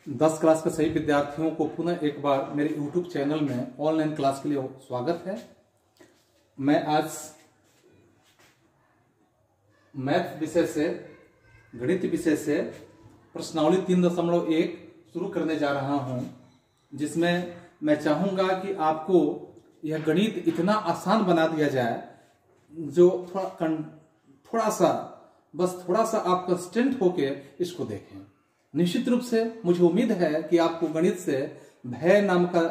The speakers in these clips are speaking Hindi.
10 क्लास के सभी विद्यार्थियों को पुनः एक बार मेरे YouTube चैनल में ऑनलाइन क्लास के लिए स्वागत है। मैं आज मैथ विषय से, गणित विषय से प्रश्नावली 3.1 शुरू करने जा रहा हूं, जिसमें मैं चाहूंगा कि आपको यह गणित इतना आसान बना दिया जाए जो थोड़ा सा आप कंस्टेंट होके इसको देखें। निश्चित रूप से मुझे उम्मीद है कि आपको गणित से भय नाम का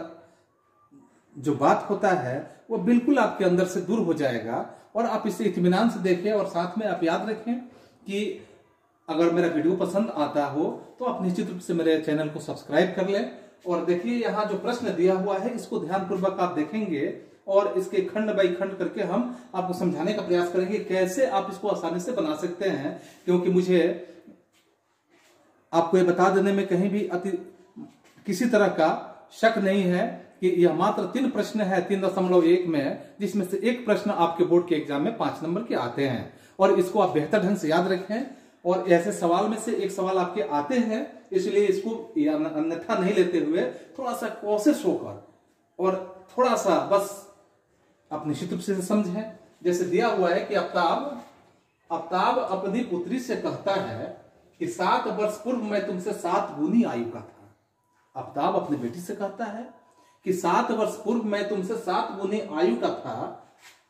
जो बात होता है वो बिल्कुल आपके अंदर से दूर हो जाएगा और आप इसे इत्मीनान से देखें। और साथ में आप याद रखें कि अगर मेरा वीडियो पसंद आता हो तो आप निश्चित रूप से मेरे चैनल को सब्सक्राइब कर लें। और देखिए, यहाँ जो प्रश्न दिया हुआ है इसको ध्यानपूर्वक आप देखेंगे और इसके खंड बाई खंड करके हम आपको समझाने का प्रयास करेंगे कैसे आप इसको आसानी से बना सकते हैं। क्योंकि मुझे आपको ये बता देने में कहीं भी किसी तरह का शक नहीं है कि यह मात्र 3 प्रश्न है 3.1 में, जिसमें से एक प्रश्न आपके बोर्ड के एग्जाम में 5 नंबर के आते हैं। और इसको आप बेहतर ढंग से याद रखें। और ऐसे सवाल में से एक सवाल आपके आते हैं, इसलिए इसको अन्यथा नहीं लेते हुए थोड़ा सा कोशिश होकर और थोड़ा सा बस आप निश्चित रूप से समझें। जैसे दिया हुआ है कि आफ्ताब अपनी पुत्री से कहता है कि 7 वर्ष पूर्व मैं तुमसे 7 गुनी आयु का था। आफ्ताब अपनी बेटी से कहता है कि 7 वर्ष पूर्व मैं तुमसे 7 गुनी आयु का था,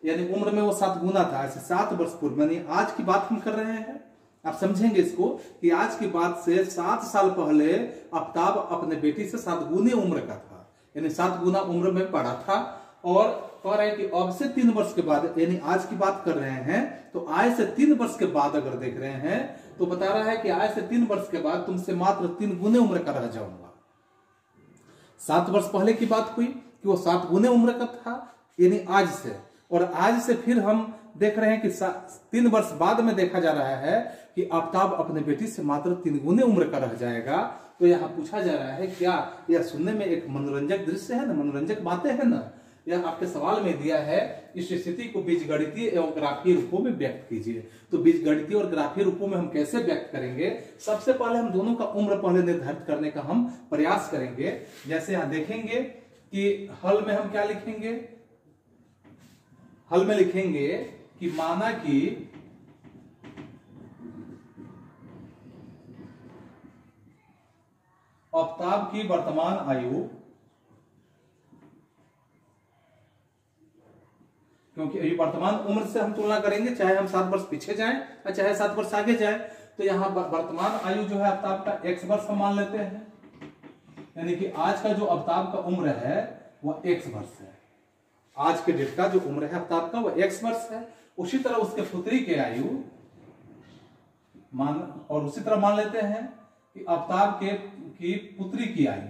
यानी उम्र में वो 7 गुना था। ऐसे 7 वर्ष पूर्व, यानी आज की बात हम कर रहे हैं। आप समझेंगे इसको कि आज की बात से 7 साल पहले आफ्ताब अपने बेटी से 7 गुनी उम्र का था, यानी 7 गुना उम्र में पड़ा था। और कह रहे हैं कि अब से 3 वर्ष के बाद, यानी आज की बात कर रहे हैं, तो आज से 3 वर्ष के बाद अगर देख रहे हैं तो बता रहा है कि आज से 3 वर्ष के बाद तुमसे मात्र 3 गुने उम्र का रह जाऊंगा। 7 वर्ष पहले की बात हुई कि वो 7 गुने उम्र का था, यानी आज से। और आज से फिर हम देख रहे हैं कि 3 वर्ष बाद में देखा जा रहा है कि आफ्ताब अपने बेटी से मात्र 3 गुने उम्र का रह जाएगा। तो यहाँ पूछा जा रहा है, क्या यह सुनने में एक मनोरंजक दृश्य है ना, मनोरंजक बातें हैं ना। यह आपके सवाल में दिया है, इस स्थिति को बीजगणितीय एवं ग्राफीय रूपों में व्यक्त कीजिए। तो बीजगणितीय और ग्राफीय रूपों में हम कैसे व्यक्त करेंगे? सबसे पहले हम दोनों का उम्र पहले निर्धारित करने का हम प्रयास करेंगे। जैसे यहाँ देखेंगे कि हल में हम क्या लिखेंगे? हल में लिखेंगे कि माना कि आफ्ताब की वर्तमान आयु, क्योंकि अभी वर्तमान उम्र से हम तुलना करेंगे, चाहे हम 7 वर्ष पीछे जाएं और चाहे 7 वर्ष आगे जाएं। तो यहाँ वर्तमान आयु जो है आफ्ताब का x वर्ष हम मान लेते हैं, यानी कि आज का जो आफ्ताब का उम्र है वह x वर्ष है। आज के डेट का जो उम्र है आफ्ताब का वह x वर्ष है। उसी तरह उसके पुत्री के आयु और उसी तरह मान लेते हैं कि आफ्ताब की पुत्री की आयु,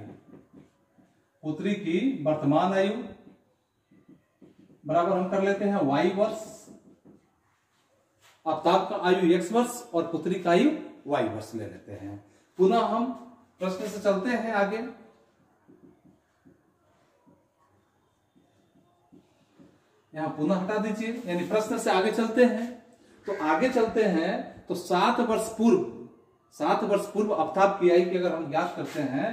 पुत्री की वर्तमान आयु बराबर हम कर लेते हैं y वर्ष। आफ्ताब का आयु x वर्ष और पुत्री का आयु y वर्ष ले लेते हैं। पुनः हम प्रश्न से चलते हैं आगे। यहां पुनः हटा दीजिए, यानी प्रश्न से आगे चलते हैं। तो आगे चलते हैं तो 7 वर्ष पूर्व आफ्ताब की आयु की अगर हम ज्ञात करते हैं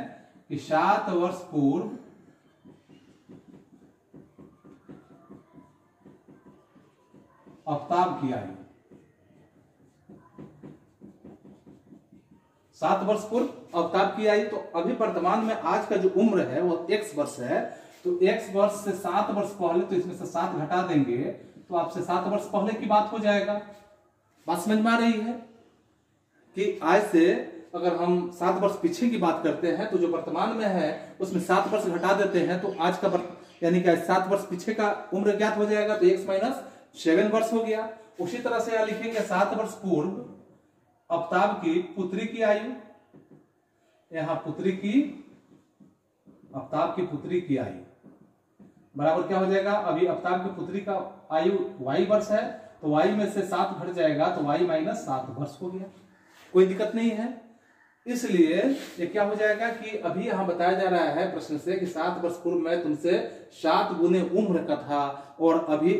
कि 7 वर्ष पूर्व आफ्ताब की आयु, 7 वर्ष पूर्व आफ्ताब की आयु। तो अभी वर्तमान में आज का जो उम्र है वो x वर्ष है। तो x वर्ष से 7 वर्ष पहले, तो इसमें से 7 घटा देंगे तो आपसे 7 वर्ष पहले की बात हो जाएगा। बात समझ में आ रही है कि आज से अगर हम 7 वर्ष पीछे की बात करते हैं तो जो वर्तमान में है उसमें 7 वर्ष घटा देते हैं तो आज का यानी कि 7 वर्ष पीछे का उम्र ज्ञात हो जाएगा। तो x - 7 वर्ष हो गया। उसी तरह से यहां लिखेंगे 7 वर्ष पूर्व आफ्ताब की पुत्री की आयु, यहां आफ्ताब की पुत्री की आयु बराबर क्या हो जाएगा? अभी आफ्ताब की पुत्री का आयु y वर्ष है, तो y में से 7 घट जाएगा तो y - 7 वर्ष हो गया। कोई दिक्कत नहीं है। इसलिए ये क्या हो जाएगा कि अभी यहां बताया जा रहा है प्रश्न से कि 7 वर्ष पूर्व मैं तुमसे 7 गुने उम्र का था, और अभी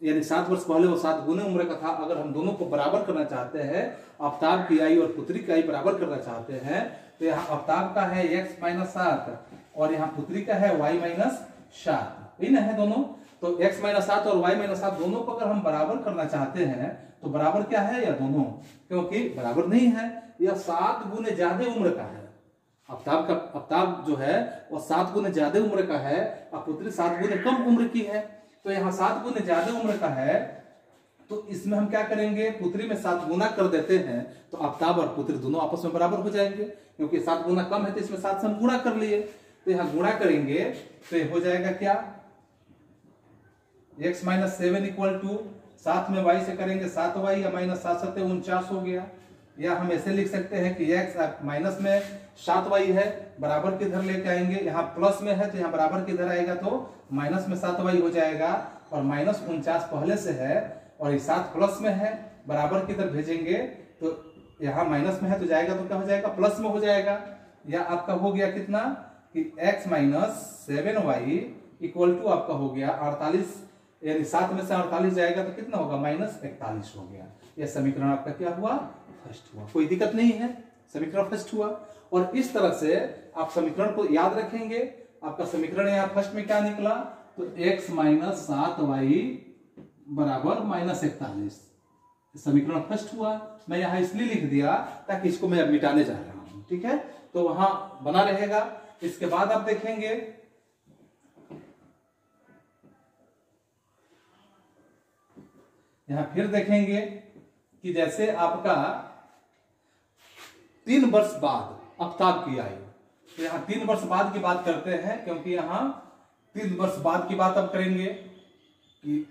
यानी 7 वर्ष पहले वो 7 गुने उम्र का था। अगर हम दोनों को बराबर करना चाहते हैं, आफ्ताब की आयु और पुत्री की आयु बराबर करना चाहते हैं, तो यहाँ अवताब का है x माइनस 7 और यहाँ पुत्री का है y माइनस 7, यही ना है दोनों। तो x माइनस 7 और y माइनस 7 दोनों को अगर हम बराबर करना चाहते हैं तो बराबर क्या है, या दोनों, क्योंकि बराबर नहीं है, यह 7 गुने ज्यादा उम्र का है। अवताब जो है वो 7 गुने ज्यादा उम्र का है और पुत्री 7 गुने कम उम्र की है। तो यहाँ 7 गुने ज्यादा उम्र का है, तो इसमें हम क्या करेंगे, पुत्री में 7 गुना कर देते हैं, तो अवताब और पुत्री दोनों आपस में बराबर हो जाएंगे, क्योंकि 7 गुना कम है तो इसमें 7 से हम गुणा कर लिए। तो यहाँ गुणा करेंगे तो ये हो जाएगा क्या, x माइनस 7 इक्वल टू 7 में y से करेंगे 7y या माइनस 7 7 49 हो गया। या हम ऐसे लिख सकते हैं कि x माइनस में 7y है, बराबर किधर लेके आएंगे, यहाँ प्लस में है तो यहाँ बराबर किधर आएगा, तो माइनस में 7y हो जाएगा और माइनस 49 पहले से है और ये 7 प्लस में है, बराबर किधर भेजेंगे तो यहाँ माइनस में है तो जाएगा तो क्या हो जाएगा, प्लस में हो जाएगा। या आपका हो गया कितना कि x minus 7y equal to आपका हो गया 48, यानी 7 में से 48 जाएगा तो कितना होगा, माइनस 41 हो गया। यह समीकरण आपका क्या हुआ, फर्स्ट हुआ। कोई दिक्कत नहीं है, समीकरण फर्स्ट हुआ। और इस तरह से आप समीकरण को याद रखेंगे। आपका समीकरण यहाँ फर्स्ट में क्या निकला, तो x माइनस 7y बराबर माइनस 41, समीकरण फर्स्ट हुआ। मैं यहाँ इसलिए लिख दिया ताकि इसको मैं अब मिटाने जा रहा हूँ, ठीक है, तो वहां बना रहेगा। इसके बाद आप देखेंगे यहां फिर देखेंगे कि जैसे आपका 3 वर्ष बाद अवताब की आयु, तो यहां 3 वर्ष बाद की बात करते हैं, क्योंकि यहां 3 वर्ष बाद की बात अब करेंगे कि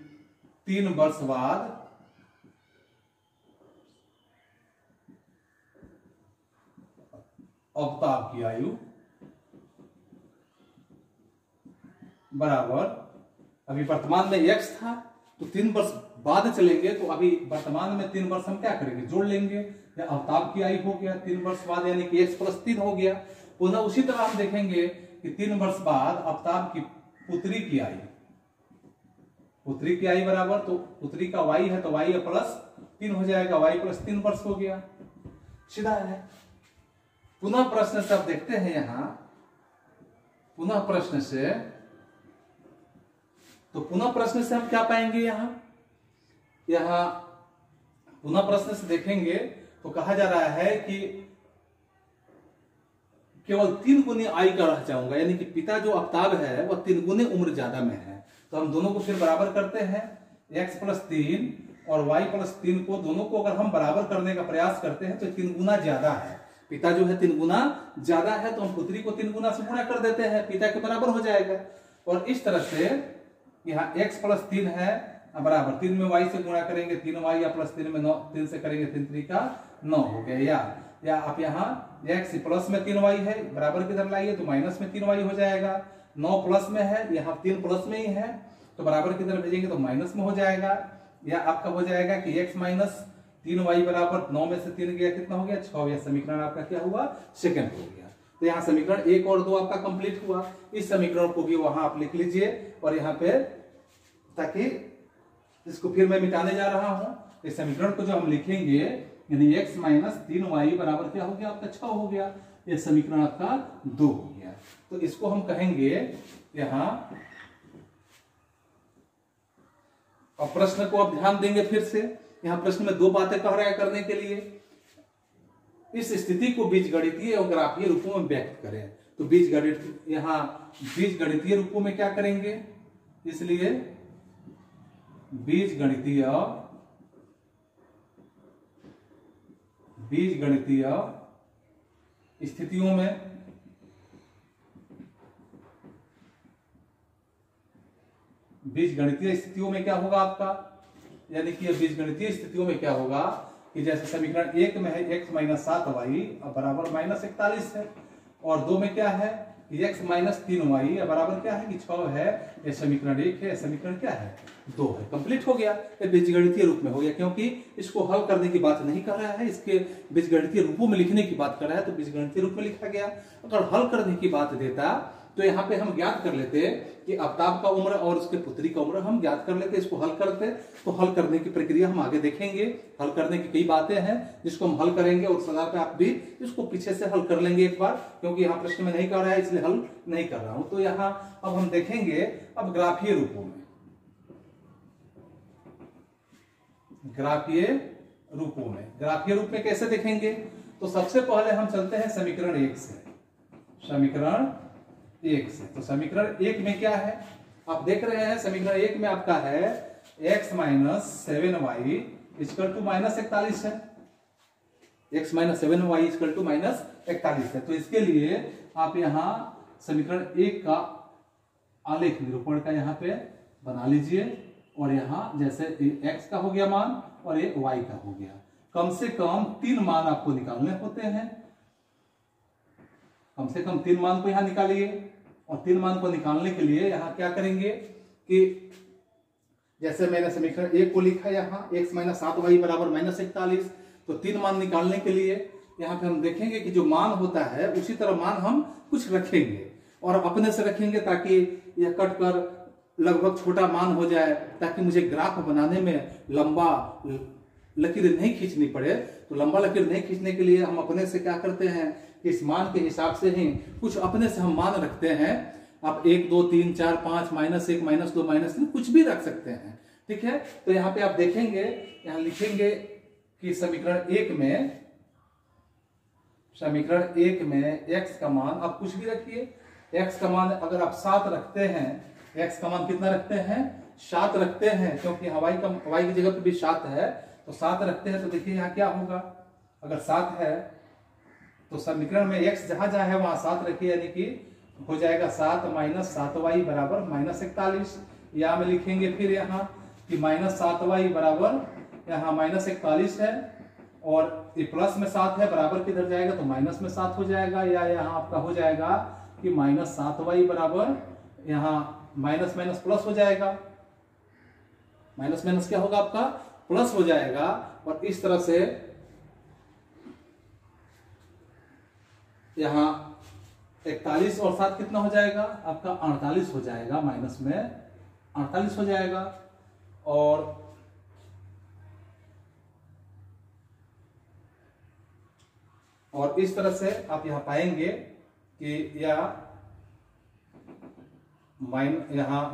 3 वर्ष बाद अवताब की आयु बराबर, अभी वर्तमान में x था तो 3 वर्ष बाद चलेंगे, तो अभी वर्तमान में 3 वर्ष हम क्या करेंगे, जोड़ लेंगे। या अवताब की आयु हो गया 3 वर्ष बाद, यानी कि x प्लस 3 हो गया। पुनः उसी तरह हम देखेंगे कि 3 वर्ष बाद अवताब की पुत्री की आयु, पुत्री की आयु बराबर, तो पुत्री का y है तो y प्लस 3 हो जाएगा, y प्लस 3 वर्ष हो गया, सीधा है। पुनः प्रश्न से आप देखते हैं यहां, पुनः प्रश्न से, तो पुनः प्रश्न से हम क्या पाएंगे, यहां पुनः प्रश्न से देखेंगे तो कहा जा रहा है कि केवल 3 गुनी आयु का रह जाऊंगा, यानी कि पिता जो अवताब है वह 3 गुने उम्र ज्यादा में है। तो हम दोनों को फिर बराबर करते हैं, x प्लस 3 और y प्लस 3 को, दोनों को अगर हम बराबर करने का प्रयास करते हैं तो 3 गुना ज्यादा है, पिता जो है 3 गुना ज्यादा है, तो हम पुत्री को 3 गुना से गुणा कर देते हैं, पिता के बराबर हो जाएगा। और इस तरह से यहाँ x प्लस 3 है बराबर 3 में y से गुणा करेंगे 3y, या प्लस 3 में 9, 3 से करेंगे 3 3 का 9 हो गया। या आप यहाँ x प्लस में 3y है, बराबर किधर लाइए तो माइनस में 3y हो जाएगा, 9 प्लस में है, यहाँ 3 प्लस में ही है तो बराबर किधर भेजेंगे तो माइनस में हो जाएगा। या आपका हो जाएगा कि x माइनस 3y बराबर 9 में से 3 गया कितना हो गया, 6। यह समीकरण आपका क्या हुआ, सेकंड हो गया। तो यहाँ समीकरण 1 और 2 आपका कंप्लीट हुआ। इस समीकरण को भी वहां आप लिख लीजिए और यहाँ पे, ताकि इसको फिर मैं मिटाने जा रहा हूं। इस समीकरण को जो हम लिखेंगे, यानी x माइनस 3y बराबर क्या हो गया, आपका 6 हो गया। यह समीकरण आपका 2 हो गया। तो इसको हम कहेंगे यहां, और प्रश्न को आप ध्यान देंगे फिर से, यहां प्रश्न में 2 बातें कह रहा है करने के लिए। इस स्थिति को बीजगणितीय और ग्राफीय रूपों में व्यक्त करें, तो यहां बीजगणितीय रूपों में क्या करेंगे, इसलिए बीजगणितीय स्थितियों में बीजगणितीय स्थितियों में क्या होगा आपका, यानी कि बीजगणितीय स्थितियों में क्या होगा कि जैसे समीकरण 1 में है x माइनस 7y बराबर माइनस 41 है, और 2 में क्या है कि x माइनस 3y बराबर क्या है कि 6 है। यह समीकरण 1 है, समीकरण क्या है 2 है, कंप्लीट हो गया। ये बीजगणितीय रूप में हो गया, क्योंकि इसको हल करने की बात नहीं कर रहा है, इसके बीजगणितीय रूपों में लिखने की बात कर रहा है, तो बीजगणितीय रूप में लिखा गया। अगर हल करने की बात देता तो यहाँ पे हम ज्ञात कर लेते कि आफ्ताब का उम्र और उसके पुत्री का उम्र हम ज्ञात कर लेते, इसको हल करते। तो हल करने की प्रक्रिया हम आगे देखेंगे। हल करने की कई बातें हैं जिसको हम हल करेंगे और उस आधार पर आप भी इसको पीछे से हल कर लेंगे एक बार, क्योंकि यहाँ प्रश्न में नहीं कर रहा है इसलिए हल नहीं कर रहा हूं। तो यहाँ अब हम देखेंगे अब ग्राफीय रूपों में, ग्राफीय रूपों में, ग्राफीय रूप में कैसे देखेंगे? तो सबसे पहले हम चलते हैं समीकरण 1 से, समीकरण 1 से। तो समीकरण 1 में क्या है आप देख रहे हैं, समीकरण 1 में आपका है x minus 7y equal to minus 41 है, x minus 7y equal to minus 41 है। तो इसके लिए आप यहां समीकरण 1 का आलेख निरूपण का यहां पे बना लीजिए, और यहां जैसे x का हो गया मान और ये y का हो गया। कम से कम 3 मान आपको निकालने होते हैं, कम से कम 3 मान को यहां निकालिए। और 3 मान को निकालने के लिए यहां क्या करेंगे कि जैसे मैंने समीकरण 1 को लिखा यहां x माइनस 7y बराबर माइनस 41, तो 3 मान निकालने के लिए यहां पे हम देखेंगे कि जो मान होता है उसी तरह मान हम कुछ रखेंगे और अपने से रखेंगे ताकि यह कट कर लगभग छोटा मान हो जाए, ताकि मुझे ग्राफ बनाने में लंबा लकीर नहीं खींचनी पड़े। तो लंबा लकीर नहीं खींचने के लिए हम अपने से क्या करते हैं कि इस मान के हिसाब से ही कुछ अपने से हम मान रखते हैं। आप 1 2 3 4 5 माइनस 1 माइनस 2 माइनस 3 कुछ भी रख सकते हैं, ठीक है। तो यहाँ पे आप देखेंगे, यहाँ लिखेंगे कि समीकरण 1 में, समीकरण 1 में x का मान आप कुछ भी रखिए। x का मान अगर आप 7 रखते हैं, x का मान कितना रखते हैं 7 रखते हैं, क्योंकि y की जगह पे भी 7 है, तो 7 रखते हैं। तो देखिए यहाँ क्या होगा, अगर 7 है तो समीकरण में x जहां जहां है वहां 7 रखिए, यानी कि हो जाएगा 7 माइनस 7y बराबर माइनस 41। या में लिखेंगे फिर यहाँ कि माइनस 7y बराबर यहाँ माइनस 41 है, और ये प्लस में 7 है, बराबर किधर जाएगा तो माइनस में 7 हो जाएगा। या यहाँ आपका हो जाएगा कि माइनस 7y बराबर यहाँ माइनस माइनस प्लस हो जाएगा, माइनस माइनस क्या होगा आपका प्लस हो जाएगा। और इस तरह से यहाँ 41 और 7 कितना हो जाएगा आपका 48 हो जाएगा, माइनस में 48 हो जाएगा। और इस तरह से आप यहां पाएंगे कि यहां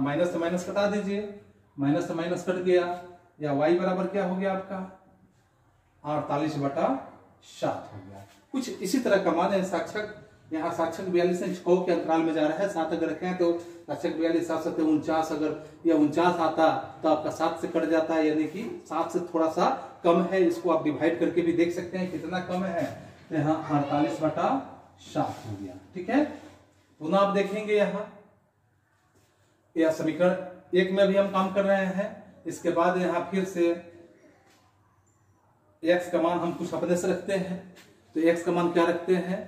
माइनस से माइनस कटा दीजिए, माइनस से माइनस कट गया, या y बराबर क्या हो गया आपका 48/7 हो गया। कुछ इसी तरह का मान है। साक्षक यहाँ साक्षक 42 है, 6 के अंतराल में जा रहा है। 7 अगर रखें तो साक्षक 42 7 7 49, अगर यह 49 आता तो आपका 7 से कट जाता है, यानी कि 7 से थोड़ा सा कम है। इसको आप डिवाइड करके भी देख सकते हैं कितना कम है, तो यहाँ 48/7 हो गया, ठीक है। पुनः आप देखेंगे यहाँ यह समीकरण 1 में भी हम काम कर रहे हैं। इसके बाद यहाँ फिर से x का मान हम कुछ अपने से रखते हैं। तो x का मान क्या रखते हैं,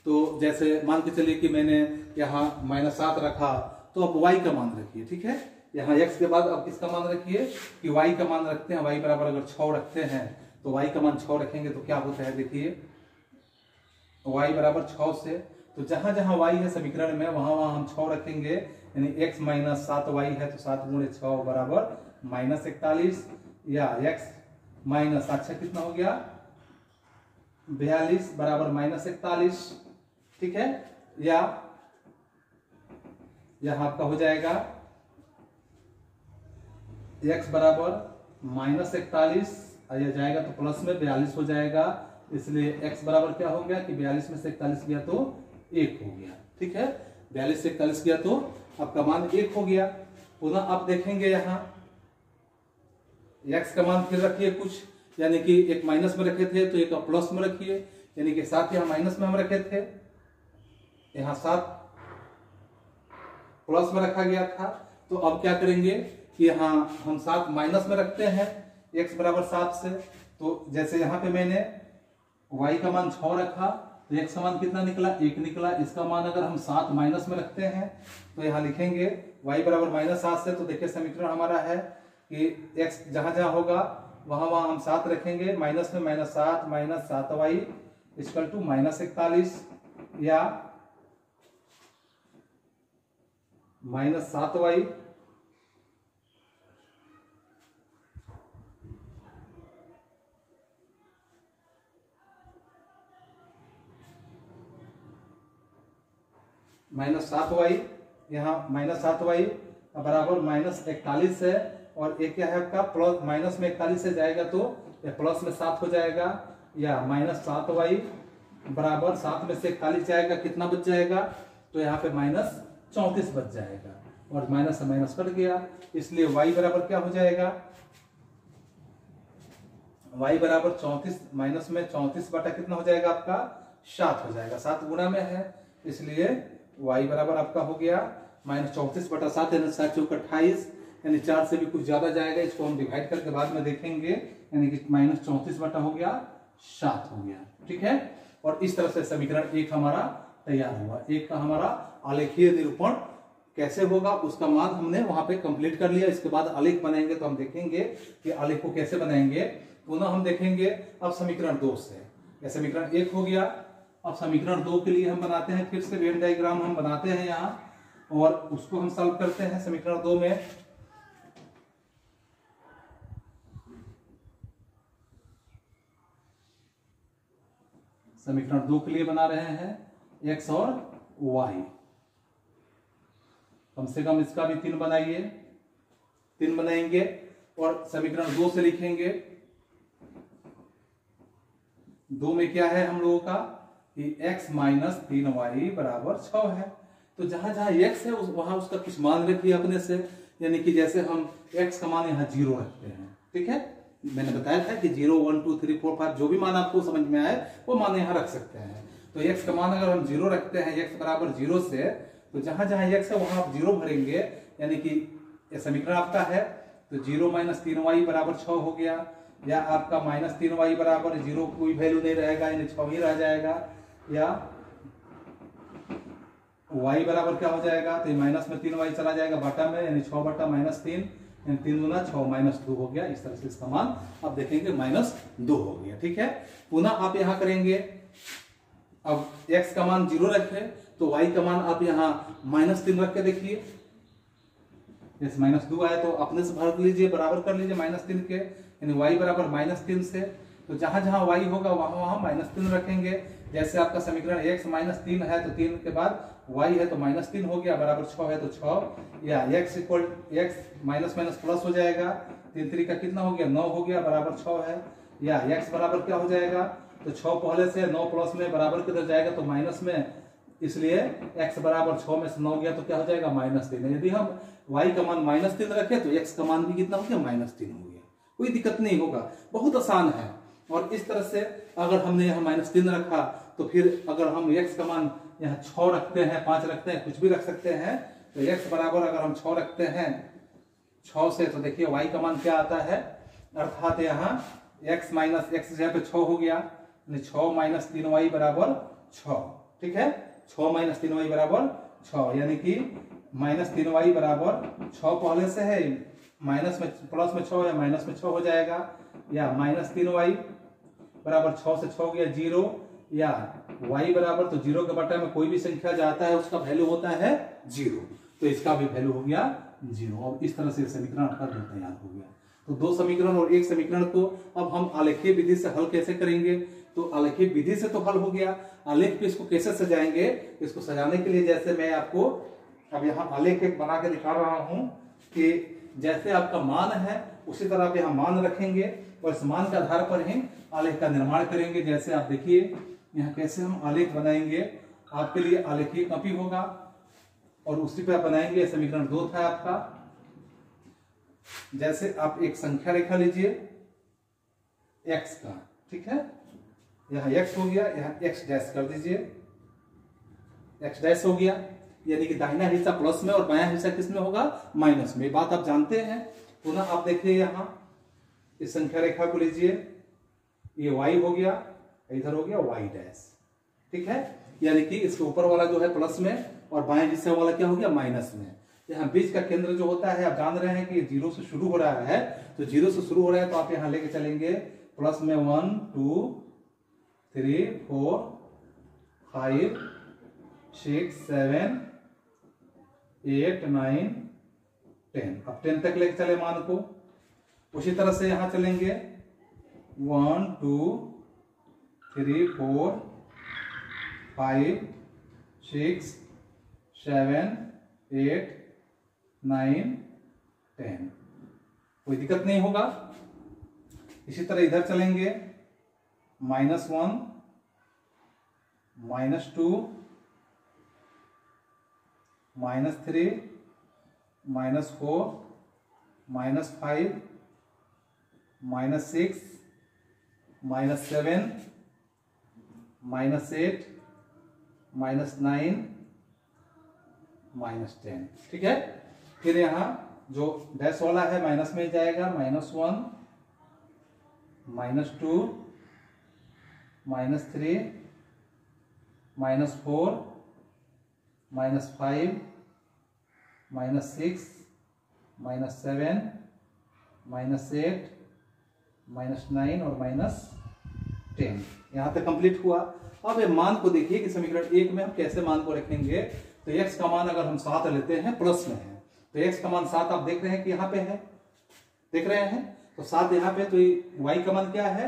तो जैसे मान के चलिए कि मैंने यहाँ -7 रखा, तो अब y का मान रखिए, ठीक है। यहाँ x के बाद अब किसका मान रखिए कि y का मान रखते हैं। y बराबर अगर 6 रखते हैं तो y का मान 6 रखेंगे तो क्या होता है, देखिए y बराबर 6 से, तो जहां जहां y है समीकरण में वहां वहां हम 6 रखेंगे, यानी x माइनस 7y है तो 7 गुणे 6 बराबर -41, या x माइनस 7 कितना हो गया 42 बराबर -41, ठीक है। या यहां आपका हो जाएगा x बराबर -41, यह जाएगा तो प्लस में 42 हो जाएगा, इसलिए x बराबर क्या हो गया कि 42 में से 41 गया तो 1 हो गया, ठीक है। 42 से 41 गया तो आपका मान 1 हो गया। पुनः आप देखेंगे यहाँ x का मान फिर रखिए कुछ, यानी कि एक माइनस में रखे थे तो एक प्लस में रखिए, यानी कि 7 यहाँ माइनस में हम रखे थे, यहाँ 7 प्लस में रखा गया था। तो अब क्या करेंगे कि यहाँ हम 7 माइनस में रखते हैं x बराबर 7 से। तो जैसे यहाँ पे मैंने y का मान 6 रखा तो x का मान कितना निकला 1 निकला। इसका मान अगर हम 7 माइनस में रखते हैं तो यहाँ लिखेंगे y बराबर -7 से। तो देखिए समीकरण हमारा है कि x जहां जहां होगा वहां वहां हम 7 रखेंगे, माइनस में -7 माइनस 7y इक्वल टू -41, या -7y -7y, यहाँ -7y बराबर -41 है, और एक क्या है आपका प्लस माइनस में 41 से जाएगा तो ये प्लस में 7 हो जाएगा, या -7y बराबर 7 में से 41 जाएगा, कितना बच जाएगा, तो यहाँ पे -34 बच जाएगा, और माइनस से माइनस कट गया, इसलिए y बराबर क्या हो जाएगा, y बराबर 34 माइनस में 34 बटा कितना हो जाएगा आपका 7 हो जाएगा, 7 गुना में है, इसलिए y बराबर आपका हो गया -34 बटा 7 यानी 7 चौक 28, यानी 4 से भी कुछ ज्यादा जाएगा, इसको हम डिवाइड करके बाद में देखेंगे, यानी कि -34 बटा हो गया 7 हो गया। ठीक है, और इस तरह से समीकरण 1 हमारा तैयार हुआ। 1 का हमारा आलेखीय निरूपण कैसे होगा उसका मान हमने वहां पे कंप्लीट कर लिया। इसके बाद आलेख बनाएंगे तो हम देखेंगे कि आलेख को कैसे बनाएंगे, पुनः हम देखेंगे अब समीकरण 2 से। यह समीकरण 1 हो गया, अब समीकरण 2 के लिए हम बनाते हैं, फिर से वेन डायग्राम हम बनाते हैं यहाँ, और उसको हम सॉल्व करते हैं समीकरण 2 में। समीकरण 2 के लिए बना रहे हैं x और y, कम से कम इसका भी 3 बनाइए, 3 बनाएंगे, और समीकरण 2 से लिखेंगे। 2 में क्या है हम लोगों का कि x माइनस 3y बराबर 6 है, तो जहां जहां x है वहां उसका कुछ मान रखिए अपने से, यानी कि जैसे हम x का मान यहाँ 0 रखते हैं। ठीक है, मैंने बताया था कि 0 1 2 3 4 5 जो भी मान आपको समझ में आए वो मान यहाँ रख सकते हैं। तो x का मान अगर हम 0 रखते हैं, x बराबर 0 से, तो जहां जहां x है वहां आप 0 भरेंगे, यानी कि ये समीकरण आपका है, तो 0 माइनस 3y बराबर 6 हो गया, या आपका -3y बराबर 0 कोई वैल्यू नहीं रहेगा, यानी 6 ही रह जाएगा, या y बराबर क्या हो जाएगा, तो माइनस में 3y चला जाएगा बटा में, यानी 6 बटा -3, 3 गुना 6 -2 हो गया। इस तरह से इसका मान आप देखेंगे -2 हो गया। ठीक है, पुनः आप यहाँ करेंगे, अब x का मान 0 रखे तो y का मान आप यहाँ -3 रख के देखिए, जैसे -2 आया तो अपने से भर लीजिए, बराबर कर लीजिए -3 के, यानी y बराबर -3 से, तो जहां जहां y होगा वहां वहां -3 रखेंगे। जैसे आपका समीकरण x -3 है तो 3 के बाद y है तो -3 हो गया, बराबर 6 है तो 6, या x equal x minus minus plus हो जाएगा, 3 3 का कितना हो गया 9 हो गया, बराबर 6 है, या x बराबर क्या हो जाएगा, तो 6 पहले से 9 प्लस में बराबर किधर जाएगा तो माइनस में, इसलिए x बराबर 6 में से 9 गया तो क्या हो जाएगा -3। यदि हम y का मान -3 रखे तो x का मान भी कितना हो गया -3 हो गया, कोई दिक्कत नहीं होगा, बहुत आसान है। और इस तरह से अगर हमने यहाँ -3 रखा तो फिर अगर हम x का मान यहाँ 6 रखते हैं, 5 रखते हैं, कुछ भी रख सकते हैं, तो x बराबर अगर हम 6 रखते हैं 6 से, तो देखिए y का मान क्या आता है, अर्थात यहाँ x माइनस x यहाँ पे 6 हो गया, 6 माइनस 3y बराबर 6। ठीक है, 6 माइनस 3y बराबर 6, यानी कि -3y बराबर 6 पहले से है, माइनस में प्लस में 6 या माइनस में 6 हो जाएगा, या -3y बराबर 6 से 6 हो गया 0, या y बराबर तो 0 के बटा में कोई भी संख्या जाता है उसका वैल्यू होता है 0, तो इसका भी वैल्यू हो गया 0। और इस तरह से समीकरण आपका तैयार हो गया। तो 2 समीकरण और 1 समीकरण को अब हम आलेखीय विधि से हल कैसे करेंगे, तो आलेखीय विधि से तो हल हो गया, आलेख पे इसको कैसे सजाएंगे, इसको सजाने के लिए जैसे मैं आपको अब यहाँ आलेख एक बना के दिखा रहा हूं कि जैसे आपका मान है उसी तरह आप यहाँ मान रखेंगे, और इस मान के आधार पर ही आलेख का निर्माण करेंगे। जैसे आप देखिए यहाँ कैसे हम आलेख बनाएंगे, आपके लिए आलेखीय कॉपी होगा और उसी पे आप बनाएंगे। समीकरण 2 था आपका, जैसे आप एक संख्या रेखा लीजिए x का, ठीक है, यहाँ x हो गया, यहाँ x डैश कर दीजिए, x डैश हो गया, यानी कि दाहिना हिस्सा प्लस में और बायां हिस्सा किसमें होगा माइनस में, बात आप जानते हैं। पुनः आप देखिए यहाँ इस संख्या रेखा को लीजिए, ये y हो गया, इधर हो गया y डैश, ठीक है, यानी कि इसके ऊपर वाला जो है प्लस में और बाएं हिस्से वाला क्या हो गया माइनस में। यहाँ बीच का केंद्र जो होता है आप जान रहे हैं कि 0 से शुरू हो रहा है, तो 0 से शुरू हो रहा है तो आप यहाँ लेके चलेंगे प्लस में 1 2 3 4 5 6 7 8 9 10। अब 10 तक लेके चले मान को। उसी तरह से यहां चलेंगे 1 2 3 4 5 6 7 8 9 10। कोई दिक्कत नहीं होगा। इसी तरह इधर चलेंगे -1 -2 -3 -4 -5 -6 -7 -8 -9 -10। ठीक है। फिर यहां जो डैश वाला है माइनस में जाएगा, -1 -2 -3 -4 -5 -6 -7 -8 -9 और -10। यहां तक कंप्लीट हुआ। अब ये मान को देखिए कि समीकरण 1 में हम कैसे मान को रखेंगे। तो x का मान अगर हम 7 लेते हैं, प्लस में है, तो x का मान 7 आप देख रहे हैं कि यहाँ पे है, देख रहे हैं। तो 7 यहाँ पे, तो y का मान क्या है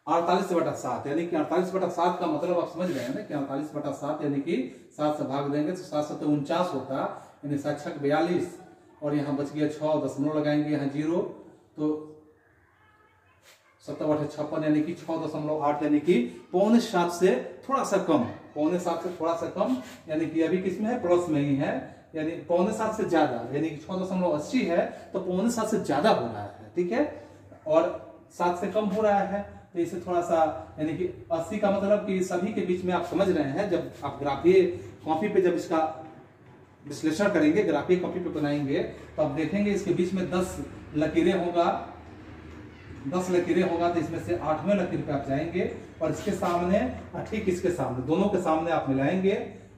48/7, यानी कि 48/7 का मतलब आप समझ रहे हैं ना कि 48/7 यानी कि 7 से भाग देंगे तो 7 7 49 होता, यानी 7 6 42 और यहाँ बच गया 6, दशमलव लगाएंगे यहाँ 0, तो 7 8 56 यानी कि 6.8 यानी कि 6.25 से थोड़ा सा कम, 6.25 से थोड़ा सा कम, यानी कि अभी किसमें है, प्लस में ही है, यानी 6.25 से ज्यादा, यानी कि 6.80 है तो 6.25 से ज्यादा हो रहा है। ठीक है। और 7 से कम हो रहा है तो इसे थोड़ा सा, यानी कि 80 का मतलब कि सभी के बीच में आप समझ रहे हैं। जब आप ग्राफीय कॉपी पे जब इसका विश्लेषण करेंगे, ग्राफीय कॉपी पे बनाएंगे, तो आप देखेंगे इसके बीच में 10 लकीरें होगा, 10 लकीरें होगा, तो इसमें से 8वें लकीर पे आप जाएंगे और इसके सामने, ठीक इसके सामने, दोनों के सामने आप मिलाएंगे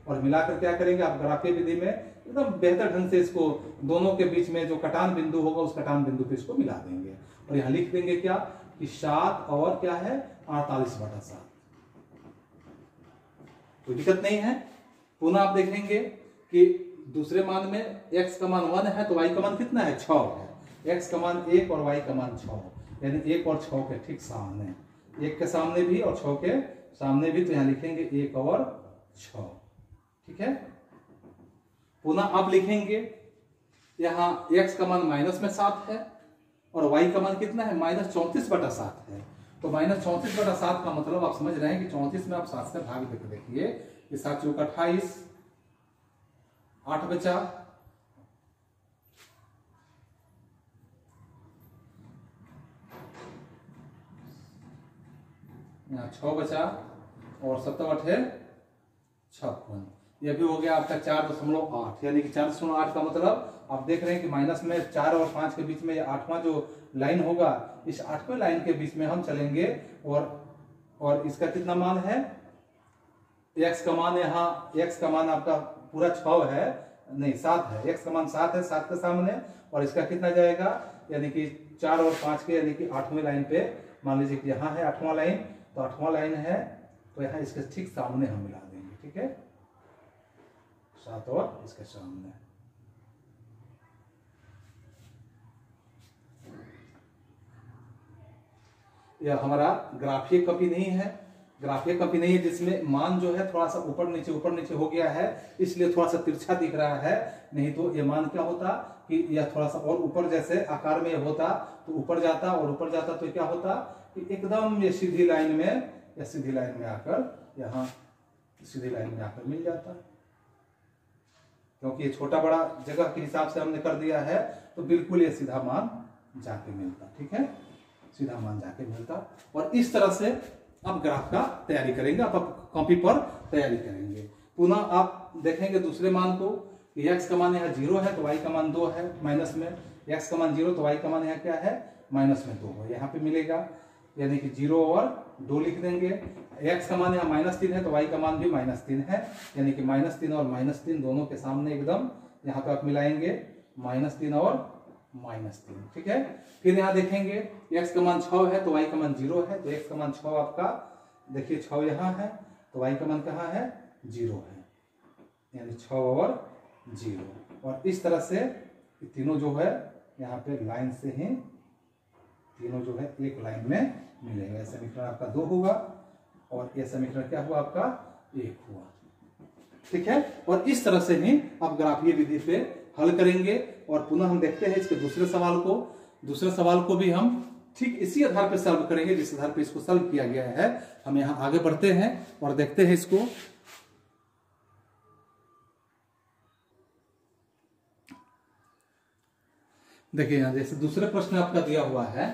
और मिलाकर क्या करेंगे आप ग्राफीय विधि में एकदम बेहतर ढंग से इसको दोनों के बीच में जो कटान बिंदु होगा उस कटान बिंदु पे इसको मिला देंगे और यहाँ लिख देंगे क्या कि 7 और क्या है 48/7। कोई दिक्कत नहीं है। पुनः आप देखेंगे कि दूसरे मान में x का मान 1 है तो y का मान कितना है 6 है, x का मान 1 और y का मान 6, यानी 1 और 6 के ठीक सामने, 1 के सामने भी और 6 के सामने भी, तो यहाँ लिखेंगे 1 और 6। ठीक है। पुनः आप लिखेंगे यहाँ x का मान माइनस में 7 है और y का मान कितना है -34/7 है। तो -34/7 का मतलब आप समझ रहे हैं कि 34 में आप 7 से भाग देकर देखिए कि 7 चौका 28, 8 बचा, यहाँ 6 बचा और 7 8 है 56। यह भी हो गया आपका 4.8, यानी कि 4.8 का मतलब आप देख रहे हैं कि माइनस में 4 और 5 के बीच में 8वां जो लाइन होगा, इस 8वें लाइन के बीच में हम चलेंगे और इसका कितना मान है, x का मान, यहाँ x का मान आपका पूरा 6 है, नहीं 7 है, x का मान 7 है, 7 के सामने, और इसका कितना जाएगा, यानी कि 4 और 5 के, यानी कि 8वें लाइन पे मान लीजिए कि यहाँ है 8वां लाइन, तो 8वां लाइन है तो यहाँ इसके ठीक सामने हम मिला देंगे। ठीक है। 7 और इसके सामने। यह हमारा ग्राफीय कॉपी नहीं है, ग्राफीय कॉपी नहीं है जिसमें मान जो है थोड़ा सा ऊपर नीचे हो गया है, इसलिए थोड़ा सा तिरछा दिख रहा है। नहीं तो ये मान क्या होता कि यह थोड़ा सा और ऊपर जैसे आकार में होता तो ऊपर जाता, और ऊपर जाता तो क्या होता कि एकदम ये सीधी लाइन में, या सीधी लाइन में आकर, यहाँ सीधी लाइन में आकर मिल जाता। क्योंकि ये छोटा बड़ा जगह के हिसाब से हमने कर दिया है तो बिल्कुल ये सीधा मान जाके मिलता। ठीक है। सीधा मान जाके मिलता। और इस तरह से आप ग्राफ का तैयारी करेंगे, आप कॉपी पर तैयारी करेंगे। पुनः आप देखेंगे दूसरे मान को, x का मान यहाँ 0 है तो y का मान 2 है माइनस में, x का मान 0 तो y का मान यहाँ क्या है माइनस में 2 है, यहाँ पे मिलेगा, यानी कि 0 और 2 लिख देंगे। x का मान यहाँ -3 है तो y का मान भी -3 है, यानी कि -3 और -3 दोनों के सामने एकदम यहाँ पे आप मिलाएंगे -3 और -3। ठीक है। फिर यहाँ देखेंगे x का मान 6 है तो y का मान 0 है, तो x का मान 6 आपका देखिए 6 यहाँ है तो y का मान कहाँ है 0 है, यानी 6 और 0। और इस तरह से तीनों जो है यहाँ पे लाइन से ही तीनों जो है एक लाइन में मिलेगा। समीकरण आपका 2 होगा और यह समीकरण क्या हुआ आपका 1 हुआ। ठीक है, और इस तरह से ही आप ग्राफीय विधि पे हल करेंगे। और पुनः हम देखते हैं इसके दूसरे सवाल को भी हम ठीक इसी आधार पर सॉल्व करेंगे जिस आधार पर इसको सॉल्व किया गया है। हम यहाँ आगे बढ़ते हैं और देखते हैं इसको। देखिए यहाँ जैसे दूसरे प्रश्न आपका दिया हुआ है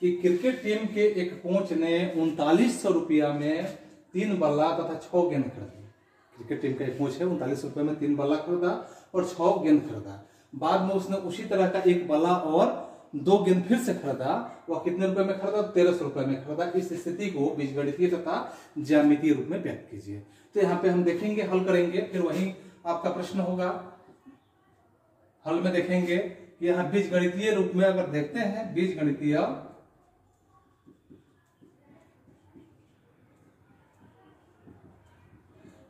कि क्रिकेट टीम के एक कोच ने 3900 रुपया में 3 बल्ला तथा 6 गेंद खरीदी। क्रिकेट टीम का एक कोच है, 3900 रुपये में 3 बल्ला खरीदा और 6 गेंद खरीदा। बाद में उसने उसी तरह का एक बल्ला और 2 गेंद फिर से खरीदा। वह कितने रुपए में खरीदा? 1300 रुपए में खरीदा। इस स्थिति को बीजगणितीय तथा ज्यामितीय रूप में व्यक्त कीजिए। तो यहाँ पे हम देखेंगे, हल करेंगे, फिर वही आपका प्रश्न होगा। हल में देखेंगे कि यहाँ बीजगणितीय रूप में अगर देखते हैं,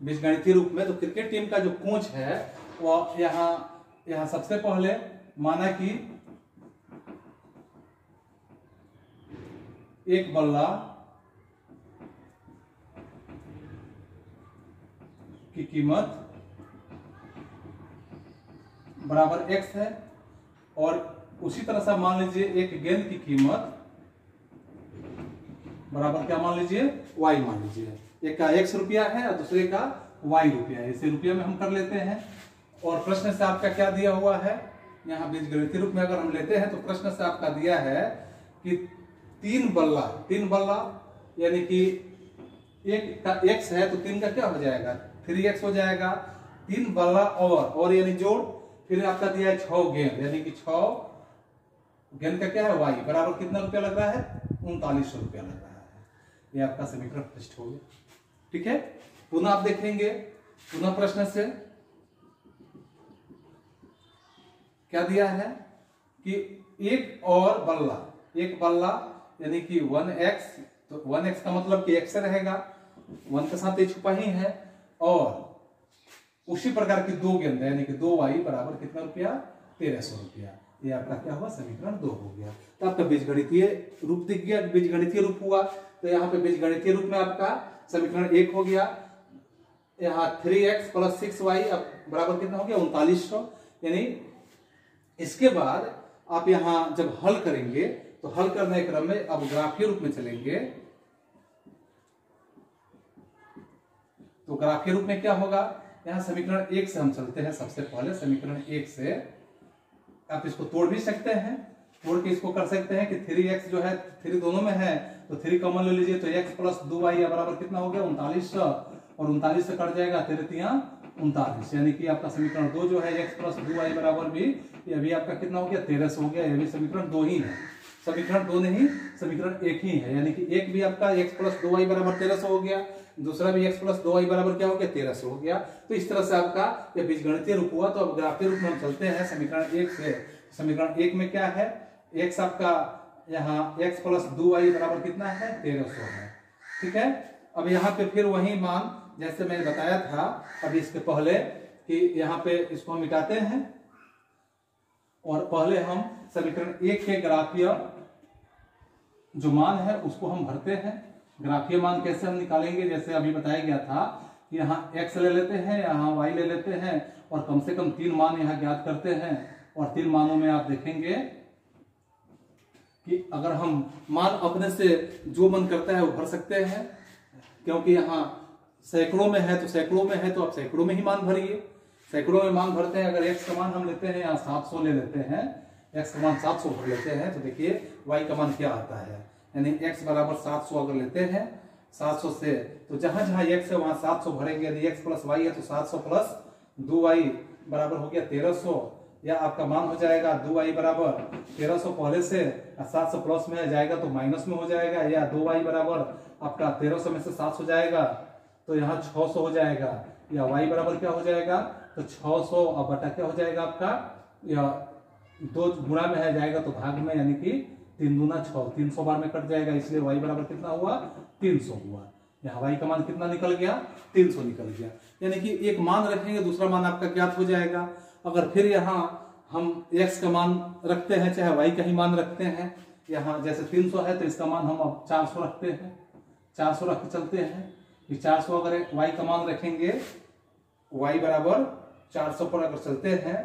बीजगणितीय रूप में तो क्रिकेट टीम का जो कोच है वो यहाँ सबसे पहले माना कि एक बल्ला की कीमत बराबर x है और उसी तरह से मान लीजिए एक गेंद की कीमत बराबर क्या मान लीजिए y मान लीजिए। एक का x रुपया है और दूसरे का y रुपया है। इसे रुपया में हम कर लेते हैं। और प्रश्न से आपका क्या दिया हुआ है, यहाँ बीजगणितीय रूप में अगर हम लेते हैं तो प्रश्न से आपका दिया है कि 3 बल्ला यानी कि एक का x है तो 3 का क्या हो जाएगा 3x हो जाएगा। 3 बल्ला और यानी जोड़, फिर आपका दिया है 6 गेंद यानी कि 6 गेंद का क्या है y बराबर कितना रुपया लग रहा है 3900 रुपया लग रहा है। ये आपका समीकरण प्रश्न हो गया। ठीक है, पुनः आप देखेंगे, पुनः प्रश्न से क्या दिया है कि एक बल्ला यानी कि 1x, तो 1x का मतलब कि x रहेगा, 1 के साथ ये छुपा ही है। और उसी प्रकार की 2 गेंद यानी कि 2y बराबर कितना रुपया 1300 रुपया। ये आपका क्या हुआ समीकरण 2 हो गया। तो आपका बीजगणितीय रूप दिख गया, बीजगणितीय रूप हुआ। तो यहाँ पे बीजगणितीय रूप में आपका समीकरण 1 हो गया। यहाँ 3x + 6y अब बराबर कितना हो गया 3900। यानी इसके बाद आप यहाँ जब हल करेंगे तो हल करने के क्रम में अब ग्राफीय रूप में चलेंगे। तो ग्राफीय रूप में क्या होगा, यहाँ समीकरण 1 से हम चलते हैं। सबसे पहले समीकरण 1 से आप इसको तोड़ भी सकते हैं, तोड़ के इसको कर सकते हैं कि 3x जो है 3 दोनों में है तो 3 कॉमन ले लीजिए तो x + 2y बराबर कितना हो गया 3900 और 39 से कट जाएगा 3 39 यानी कि आपका समीकरण 2 जो है x + 2y बराबर भी ये अभी आपका कितना हो गया 1300 हो गया। ये भी समीकरण 2 ही है, समीकरण 2 नहीं, समीकरण 1 ही है। यानी कि एक भी आपका x + 2y बराबर 1300 हो गया, दूसरा भी x + 2y बराबर क्या हो गया 1300 हो गया। तो इस तरह से आपका ये बीजगणितीय रूप हुआ। तो अब ग्राफीय रूप में हम चलते हैं समीकरण 1 से। समीकरण 1 में क्या है, x आपका यहाँ x + 2y बराबर कितना है 1300 है। ठीक है, अब यहाँ पे फिर वही मान जैसे मैंने बताया था अभी इसके पहले कि यहाँ पे इसको हम मिटाते हैं और पहले हम समीकरण 1 के ग्राफीय जो मान है उसको हम भरते हैं। ग्राफीय मान कैसे हम निकालेंगे, जैसे अभी बताया गया था कि यहाँ x ले लेते हैं, यहाँ y ले लेते हैं और कम से कम 3 मान यहाँ ज्ञात करते हैं। और 3 मानों में आप देखेंगे कि अगर हम मान अपने से जो मन करता है वो भर सकते हैं, क्योंकि यहाँ सैकड़ों में है तो आप सैकड़ों में ही मान भरिए। सैकड़ों में मान भरते हैं। अगर x का मान हम लेते हैं यहाँ 700 ले लेते हैं, x का मान 700 भर लेते हैं तो देखिए y का मान क्या आता है, यानी x बराबर 700 अगर लेते हैं 700 से तो जहां जहां x है वहां 700 भरेंगे। यदि x + y है तो 700 + 2y बराबर हो गया 1300, या आपका मान हो जाएगा 2y बराबर 1300 पहले से 700 प्लस में जाएगा तो माइनस में हो जाएगा, या 2y बराबर आपका 1300 में से 700 जाएगा तो यहाँ 600 हो जाएगा, या y बराबर क्या हो जाएगा तो 600 और बटा क्या हो जाएगा आपका, या 2 गुणा में है जाएगा तो भाग में, यानी कि 3 दूना 6, 300 बार में कट जाएगा, इसलिए y बराबर कितना हुआ 300 हुआ। यहाँ y का मान कितना निकल गया, 300 निकल गया। यानी कि एक मान रखेंगे, दूसरा मान आपका ज्ञात हो जाएगा। अगर फिर यहाँ हम x का मान रखते हैं, चाहे y का ही मान रखते हैं, यहाँ जैसे 300 है तो इसका मान हम अब 400 रखते हैं, 400 रख के चलते हैं। ये 400 अगर y का मान रखेंगे, y बराबर 400 पर अगर चलते हैं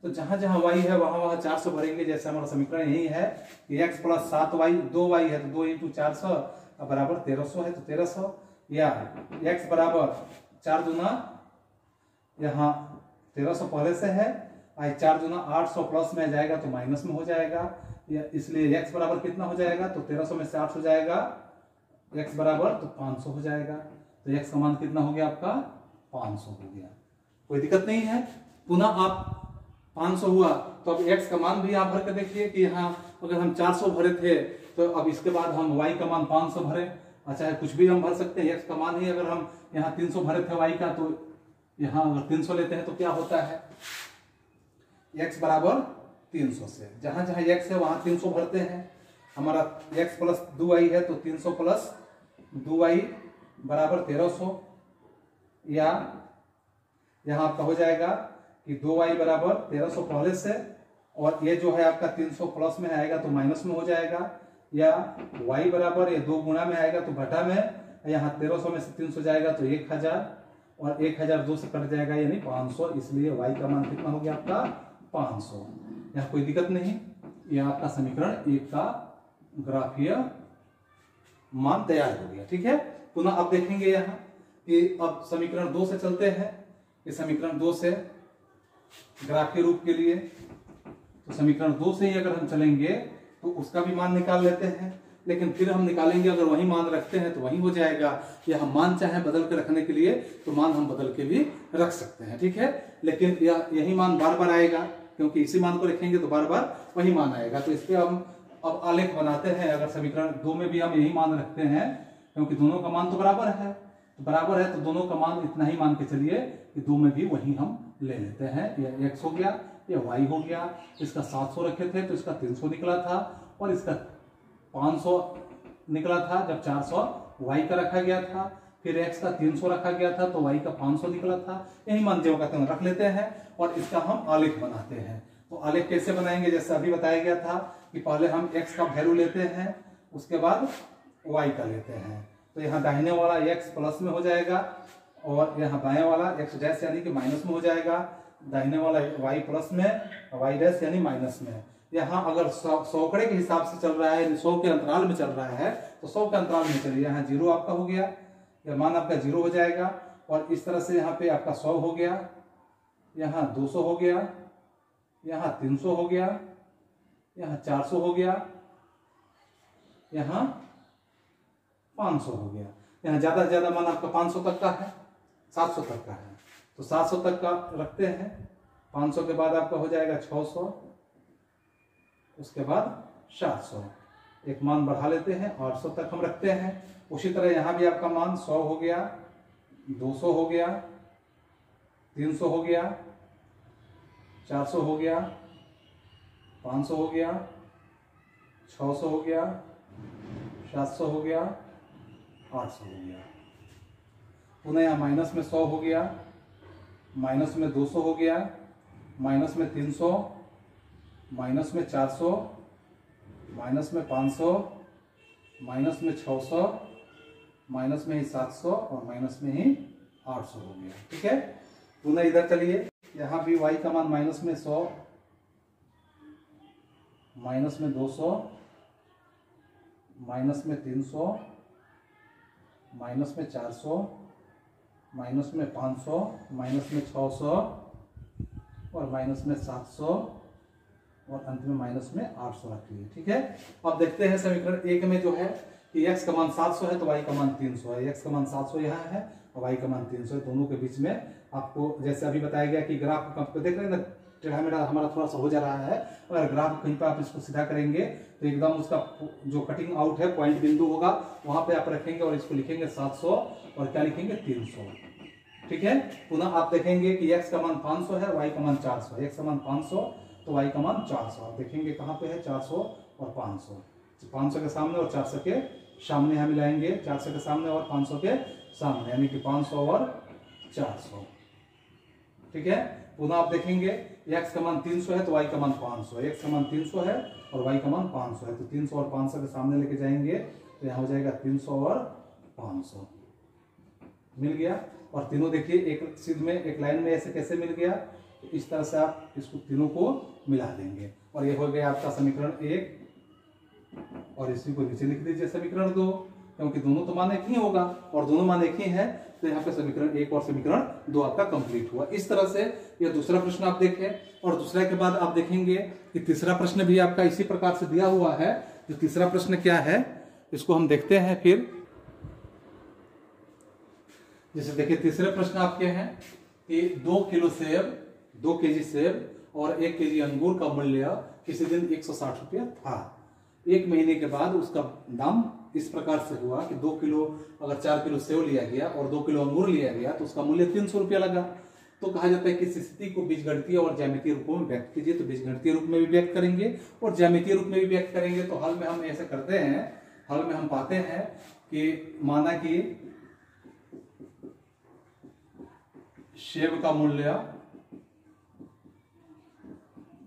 तो जहां जहां y है वहां वहां 400 भरेंगे। जैसे हमारा समीकरण यही है कि x प्लस 7y, 2y है तो 2 इंटू 400 बराबर 1300 है तो 1300, या x बराबर 4 दूना यहाँ 1300 पहले से है, 4 दूना 800 प्लस में जाएगा तो माइनस में हो जाएगा, इसलिए x बराबर कितना हो जाएगा, तो 1300 में से 8 हो जाएगा, x बराबर तो 500 हो जाएगा। तो x का मान कितना हो गया आपका, 500 हो गया। कोई दिक्कत नहीं है। पुनः आप 500 हुआ तो अब x का मान भी आप भर के देखिए कि यहाँ अगर हम 400 भरे थे तो अब इसके बाद हम y का मान 500 भरे, अच्छा है कुछ भी हम भर सकते हैं। x का मान ही अगर हम यहाँ 300 भरे थे y का, तो यहाँ अगर 300 लेते हैं तो क्या होता है, x बराबर 300 से जहां जहां x है वहां 300 भरते हैं। हमारा x प्लस 2y है तो 300 प्लस 2y बराबर 1300, या यहाँ आपका हो जाएगा कि 2y बराबर 1300 पहले से, और ये जो है आपका 300 प्लस में आएगा तो माइनस में हो जाएगा, या y बराबर ये 2 गुणा में आएगा तो घटा में, यहाँ 1300 में से 300 जाएगा तो 1000, और 1000 2 से कट जाएगा यानी 500, इसलिए y का मान कितना हो गया आपका 500। यहाँ कोई दिक्कत नहीं, यह आपका समीकरण 1 का ग्राफीय मान तैयार हो गया। ठीक है, पुनः अब देखेंगे यहाँ कि अब समीकरण 2 से चलते हैं। इस समीकरण 2 से ग्राफीय रूप के लिए, तो समीकरण 2 से ही अगर हम चलेंगे तो उसका भी मान निकाल लेते हैं, लेकिन फिर हम निकालेंगे अगर वही मान रखते हैं तो वही हो जाएगा, या हम मान चाहे बदल के रखने के लिए तो मान हम बदल के भी रख सकते हैं। ठीक है, लेकिन यही मान बार बार आएगा, क्योंकि इसी मान को रखेंगे तो बार बार वही मान आएगा। तो इस पे हम अब आलेख बनाते हैं। अगर समीकरण 2 में भी हम यही मान रखते हैं, क्योंकि दोनों का मान तो बराबर है, तो दोनों का मान इतना ही मान के चलिए कि 2 में भी वही हम ले लेते हैं। ये x हो गया, ये y हो गया, इसका 700 रखे थे तो इसका 300 निकला था, और इसका 500 निकला था जब 400 y का रखा गया था, फिर x का 300 रखा गया था तो y का 500 निकला था। यही मान जो कहते हैं रख लेते हैं, और इसका हम आलेख बनाते हैं। तो आलेख कैसे बनाएंगे, जैसे अभी बताया गया था कि पहले हम x का वैल्यू लेते हैं, उसके बाद y का लेते हैं। तो यहाँ दाहिने वाला x प्लस में हो जाएगा, और यहाँ बाएं वाला x डैश यानी कि माइनस में हो जाएगा, दाहिने वाला y प्लस में, y डैश यानी माइनस में। यहाँ अगर सौकड़े के हिसाब से चल रहा है, 100 के अंतराल में चल रहा है, तो 100 के अंतराल में चलिए, यहाँ 0 आपका हो गया, यह मान आपका 0 हो जाएगा, और इस तरह से यहाँ पे आपका 100 हो गया, यहाँ 200 हो गया, यहाँ 300 हो गया, यहाँ 400 हो गया, यहाँ 500 हो गया। यहाँ ज्यादा से ज्यादा मान आपका 500 तक का है, 700 तक का है, तो 700 तक का रखते हैं। 500 के बाद आपका हो जाएगा 600, उसके बाद 700, एक मान बढ़ा लेते हैं, 800 तक हम रखते हैं। उसी तरह यहाँ भी आपका मान 100 हो गया, 200 हो गया, 300 हो गया, 400 हो गया, 500 हो गया, 600 हो गया, 700 हो गया, 800 हो गया। पुनः यहाँ माइनस में 100 हो गया, माइनस में 200 हो गया, माइनस में 300, माइनस में 400, माइनस में 500, माइनस में 600, माइनस में ही 700, और माइनस में ही 800 हो गया। ठीक है, पुनः इधर चलिए, यहाँ भी y का मान माइनस में 100, माइनस में 200, माइनस में 300, माइनस में 400, माइनस में 500, माइनस में 600, और माइनस में 700, और अंत में माइनस में 800 रख लिए। ठीक है, अब देखते हैं समीकरण 1 में जो है कि x का मान 700 है तो y का मान 300 है। x का मान 700 यहाँ है और y का मान 300 है, दोनों के बीच में आपको जैसे अभी बताया गया कि ग्राफ को देख रहे हैं ना, टेढ़ा मेढ़ा हमारा थोड़ा सा हो जा रहा है। अगर ग्राफ कहीं पर आप इसको सीधा करेंगे तो एकदम उसका जो कटिंग आउट है पॉइंट बिंदु होगा, वहां पे आप रखेंगे और इसको लिखेंगे 700 और क्या लिखेंगे 300। ठीक है, पुनः आप देखेंगे कि x का मान 500 है, y का मान 400 है। x का मान 500 तो y का मान 400, आप देखेंगे कहाँ पे है 400 और 500, 500 के सामने और 400 के सामने यहाँ मिलाएंगे, 400 के सामने और 500 के सामने, यानी कि 500 और 400। ठीक है, पुनः आप देखेंगे x का मान 300 है तो y का मान 500, x का मान 300 है और y का मान 500 है, तो 300 और 500 के सामने लेके जाएंगे तो यहाँ हो जाएगा 300 और 500 मिल गया। और तीनों देखिए एक सीध में एक लाइन में ऐसे कैसे मिल गया, तो इस तरह से आप इसको तीनों को मिला देंगे और ये हो गया आपका समीकरण 1। और इसी को नीचे लिख दीजिए समीकरण 2, क्योंकि दोनों तो मान एक ही होगा और दोनों मान एक ही है, तो यहाँ पे समीकरण 1 और समीकरण 2 आपका कंप्लीट हुआ। इस तरह से यह दूसरा प्रश्न आप देखें और दूसरे के बाद आप देखेंगे कि तीसरा प्रश्न भी आपका इसी प्रकार से दिया हुआ है। जो तीसरा प्रश्न क्या है इसको हम देखते हैं फिर। जैसे देखिए तीसरे प्रश्न आपके हैं कि 2 किलो सेब, 2 केजी सेब और 1 केजी अंगूर का मूल्य किसी दिन 160 रुपया था। एक महीने के बाद उसका दाम इस प्रकार से हुआ कि 2 किलो अगर 4 किलो सेब लिया गया और 2 किलो अंगूर लिया गया तो उसका मूल्य 300 रुपया लगा। तो कहा जाता है कि इस स्थिति को बीजगणितीय और ज्यामितीय रूपों में व्यक्त कीजिए। तो बीजगणितीय रूप में भी व्यक्त करेंगे और ज्यामितीय रूप में भी व्यक्त करेंगे। तो हल में हम ऐसे करते हैं, हल में हम पाते हैं कि माना कि सेब का मूल्य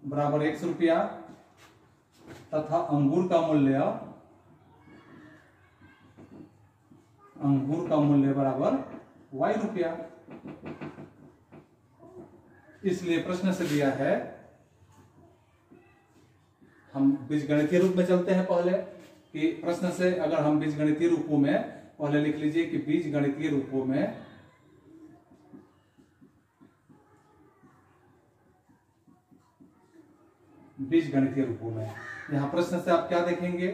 बराबर 100 रुपया तथा अंगूर का मूल्य बराबर y रुपया। इसलिए प्रश्न से दिया है, हम बीजगणितीय रूप में चलते हैं पहले कि प्रश्न से अगर हम बीजगणितीय रूपों में पहले लिख लीजिए कि बीजगणितीय रूपों में यहां प्रश्न से आप क्या देखेंगे,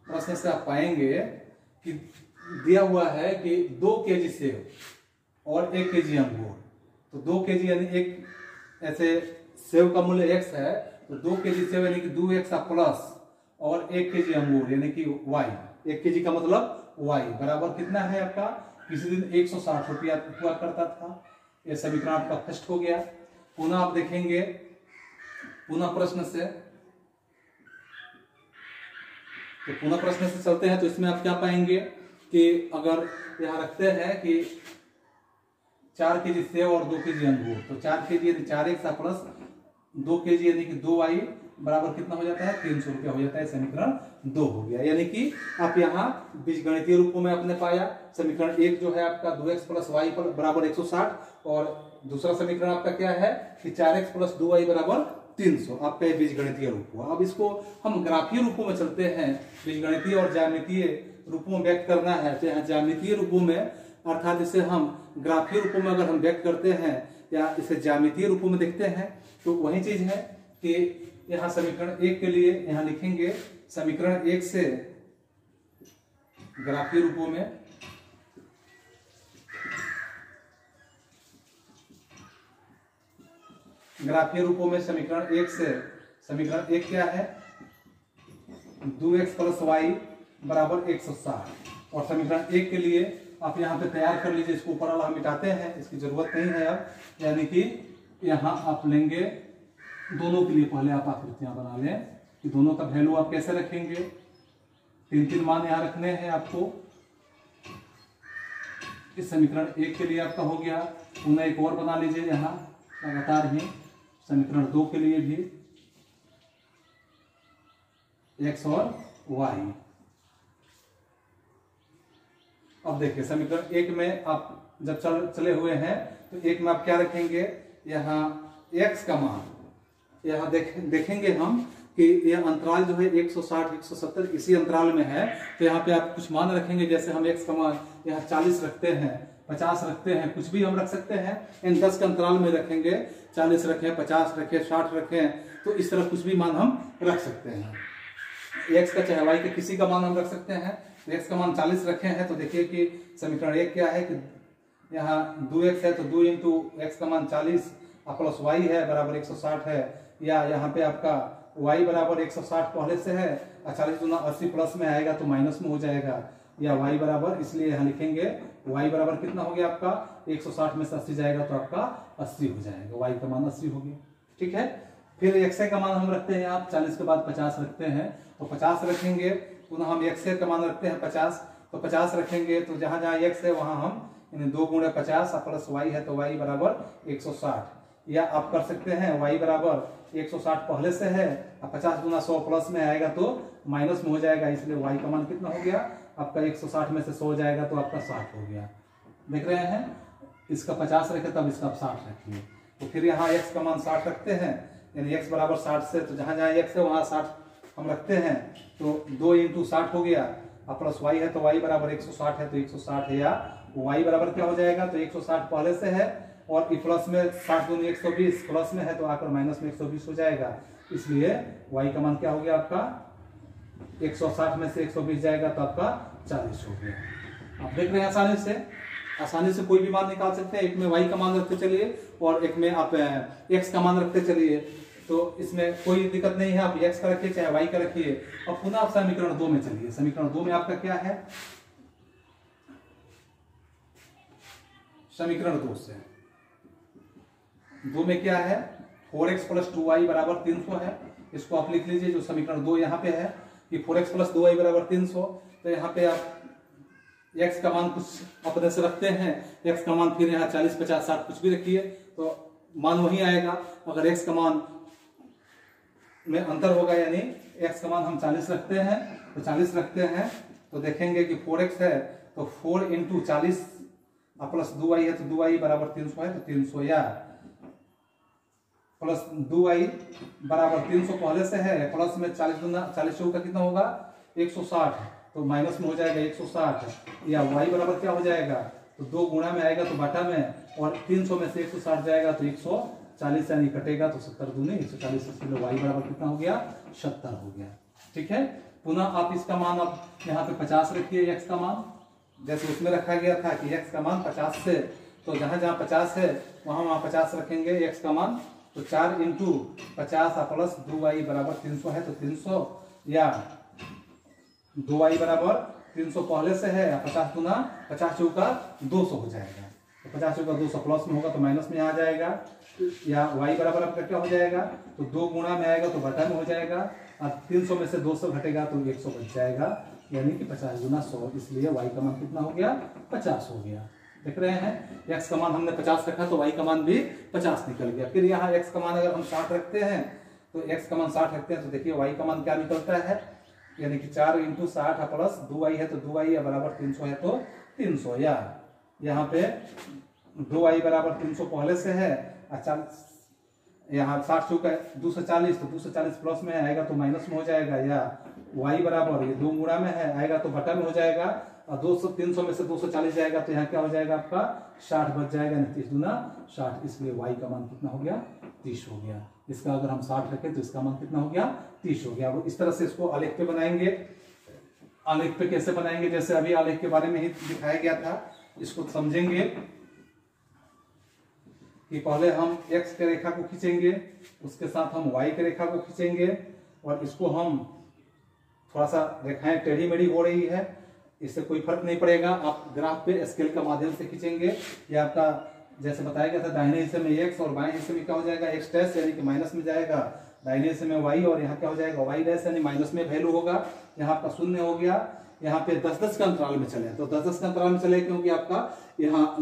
प्रश्न से आप पाएंगे कि दिया हुआ है कि 2 केजी सेब और 1 केजी अंगूर। तो 2 केजी यानी एक ऐसे सेब का मूल्य x है तो 2 केजी सेब यानी कि 2x प्लस और 1 केजी अंगूर यानी कि y, 1 केजी का मतलब y बराबर कितना है आपका, किसी दिन 160 रुपया हुआ करता था। यह समीकरण आपका फर्स्ट हो गया। पुनः आप देखेंगे, पुनः प्रश्न से, तो पुनः प्रश्न से चलते हैं तो इसमें आप क्या पाएंगे कि अगर यहां रखते हैं कि 4 केजी सेब और 2 केजी अंगूर, तो 4 केजी यानी 4x प्लस 2 केजी यानी कि 2y बराबर कितना हो जाता है, 300 रुपया हो जाता है। समीकरण 2 हो गया। यानी कि आप यहाँ बीजगणितीय रूपों में आपने पाया समीकरण 1 जो है आपका 2x प्लस y बराबर 160 और दूसरा समीकरण आपका क्या है कि 4x प्लस 2y बराबर 300, आपका बीजगणितीय रूप हुआ। अब इसको हम ग्राफीय रूपों में चलते हैं, बीजगणितीय और ज्यामितीय रूपों में व्यक्त करना है। तो यहाँ ज्यामितीय रूपों में अर्थात इसे हम ग्राफीय रूपों में अगर हम व्यक्त करते हैं या इसे ज्यामितीय रूपों में देखते हैं तो वही चीज है कि यहाँ समीकरण 1 के लिए यहाँ लिखेंगे समीकरण 1 से ग्राफीय रूपों में, ग्राफीय रूपों में समीकरण 1 से, समीकरण 1 क्या है 2x प्लस y बराबर 160 और समीकरण 1 के लिए आप यहाँ पे तैयार कर लीजिए। इसको ऊपर वाला हम मिटाते हैं, इसकी जरूरत नहीं है अब। यानी कि यहाँ आप लेंगे दोनों के लिए, पहले आप आकृतियां बना लें कि दोनों का वैल्यू आप कैसे रखेंगे। 3 मान यहाँ रखने हैं आपको। इस समीकरण 1 के लिए आपका हो गया। पुनः एक और बना लीजिए यहाँ लगातार ही, समीकरण 2 के लिए भी x और y। अब देखिए समीकरण 1 में आप जब चले हुए हैं तो 1 में आप क्या रखेंगे, यहाँ x का मान, यहाँ देखेंगे हम कि यह अंतराल जो है 160 170 इसी अंतराल में है। तो यहाँ पे आप कुछ मान रखेंगे, जैसे हम x का मान यहाँ 40 रखते हैं, 50 रखते हैं, कुछ भी हम रख सकते हैं। इन 10 के अंतराल में रखेंगे, 40 रखें, 50 रखें, 60 रखें, तो इस तरह कुछ भी मान हम रख सकते हैं। x का चाहे y का किसी का मान हम रख सकते हैं। तो x का मान 40 रखे हैं तो देखिए कि समीकरण 1 क्या है कि यहाँ 2x है तो 2 इंटू x का मान 40 प्लस y है बराबर 160 है, या यहाँ पे आपका y बराबर 160 पहले से है, 40 गुना 80 प्लस में आएगा तो माइनस में हो जाएगा, या y बराबर, इसलिए यहाँ लिखेंगे y बराबर कितना हो गया आपका 160 में से 80 जाएगा तो आपका 80 हो जाएगा, y का मान 80 हो गया। ठीक है, फिर x का मान हम रखते हैं, आप 40 के बाद 50 रखते हैं तो 50 रखेंगे पुनः हम x का मान रखते हैं 50, तो 50 रखेंगे तो जहां जहां x है वहां हम 2 गुणे 50 प्लस y है तो y बराबर 160, या आप कर सकते हैं y बराबर 160 पहले से है, अब 50 गुना 100 प्लस में आएगा तो माइनस में हो जाएगा, इसलिए y का मान कितना हो गया आपका 160 में से 100 जाएगा तो आपका 60 हो गया। देख रहे हैं, इसका 50 रखे तब इसका 60 रखिए, तो फिर यहाँ x का मान 60 रखते हैं, यानी x बराबर 60 से, तो जहां जहां x है वहां 60 हम रखते हैं, तो 2 इंटू 60 हो गया, अब प्लस y है तो y बराबर 160 है तो 160 है, या y बराबर क्या हो जाएगा, तो 160 पहले से है और प्लस में 60 दूनी 120 प्लस में है तो आकर माइनस में 120 हो जाएगा, इसलिए y का मान क्या हो गया आपका 160 में से 120 जाएगा तो आपका 40 हो गया। आप देख रहे हैं आसानी से कोई भी मान निकाल सकते हैं, एक में y का मान रखते चलिए और एक में आप x का मान रखते चलिए, तो इसमें कोई दिक्कत नहीं है, आप x का रखिए चाहे y का रखिए। अब पुनः आप समीकरण 2 में चलिए, समीकरण 2 में आपका क्या है, समीकरण 2 से 2 में क्या है 4x प्लस 2y बराबर 300 है, इसको आप लिख लीजिए, जो समीकरण 2 यहाँ पे है कि 4x प्लस 2y बराबर 300, तो यहाँ पे आप x का मान कुछ अपने से रखते हैं, x का मान फिर यहाँ 40 50 60 कुछ भी रखिए तो मान वही आएगा। अगर x का मान में अंतर होगा, यानी x का मान हम 40 रखते हैं तो 40 रखते हैं तो देखेंगे कि 4x है तो 4 इंटू 40 प्लस 2y है तो 2y बराबर 300 है तो 300, या प्लस 2y बराबर 300 पहले से है, प्लस में 40 का कितना होगा 160, तो माइनस में हो जाएगा 160, या y बराबर क्या हो जाएगा, तो 2 गुणा में आएगा तो बटा में, और 300 में से 160 जाएगा तो 140 यानी कटेगा तो 70 दूनी 140, इसलिए y बराबर कितना हो गया 70 हो गया। ठीक है, पुनः आप इसका मान अब यहाँ पे 50 रखिए, x का मान जैसे उसमें रखा गया था कि x का मान 50 से, तो जहां जहां 50 है वहां 50 रखेंगे x का मान, तो 4 इंटू 50 प्लस 2y बराबर 300 है तो 300, या 2y बराबर 300 पहले से है, 50 गुना 50 चौका 200 हो जाएगा, तो 50 चौका 200 प्लस में होगा तो माइनस में आ जाएगा, या y बराबर आपका क्या हो जाएगा, तो 2 गुणा में आएगा तो बटा में हो जाएगा, और 300 में से 200 घटेगा तो 100 बच जाएगा, यानी कि 50 गुना 100, इसलिए y का मान कितना हो गया 50 हो गया। देख रहे हैं, x का मान हमने 50 रखा तो y का मान भी 50 निकल गया। फिर यहाँ x का मान अगर हम 60 रखते हैं तो x का मान 60 रखते हैं तो देखिए y का मान क्या निकलता है, यानी कि 4 इंटू 60 प्लस 2y है तो 2y बराबर 300 है तो 300, या यहाँ पे 2y बराबर 300 पहले से है, अच्छा यहाँ 60 चौका 240 तो 240 प्लस में आएगा तो माइनस में हो जाएगा, या y बराबर ये 2 गुणा में है आएगा तो बटा में हो जाएगा, और 300 में से 240 जाएगा तो यहाँ क्या हो जाएगा आपका 60 बच जाएगा, 30 गुना 60, इसलिए y का मान कितना हो गया 30 हो गया। इसका अगर हम 60 रखें तो इसका मान कितना हो गया 30 हो गया। इस तरह से इसको आलेख पे बनाएंगे। आलेख पे कैसे बनाएंगे, जैसे अभी आलेख के बारे में ही दिखाया गया था, इसको समझेंगे कि पहले हम x के रेखा को खींचेंगे, उसके साथ हम y के रेखा को खींचेंगे, और इसको हम थोड़ा सा रेखाएं टेढ़ी मेढ़ी हो रही है, इससे कोई फर्क नहीं पड़ेगा, आप ग्राफ पे स्केल का माध्यम से खींचेंगे। ये आपका जैसे बताया गया था दाहिने हिस्से में x और बाएं हिस्से में क्या हो जाएगा x डैश यानी कि माइनस में जाएगा, दाहिने हिस्से में y और यहाँ क्या हो जाएगा y डैश यानी माइनस में वैल्यू होगा, यहाँ आपका शून्य हो गया। यहाँ पे 10-10 का अंतराल में चले तो 10-10 का अंतराल में चले, क्योंकि आपका यहाँ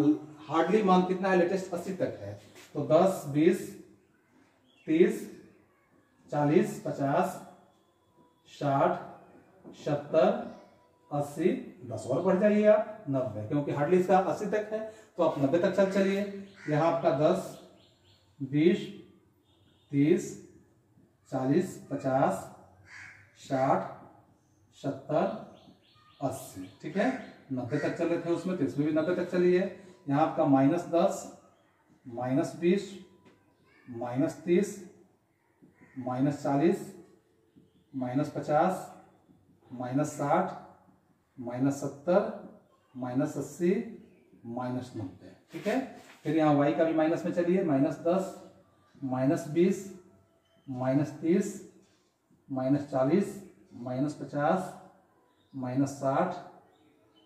हार्डली मान कितना है लेटेस्ट 80 तक है, तो 10 20 30 40 50 60 70 80 10 और बढ़ जाइए आप 90, क्योंकि हार्डली इसका 80 तक है तो आप 90 तक चलिए। यहाँ आपका 10 20 30 40 50 60 70 80, ठीक है 90 तक चल रहे थे उसमें, तो इसमें भी 90 तक चलिए। यहाँ आपका -10 -20 -30 -40 -50 -60 -70 -80 -90, ठीक है। फिर यहाँ y का भी माइनस में चलिए, -10 -20 -30 -40 -50 -60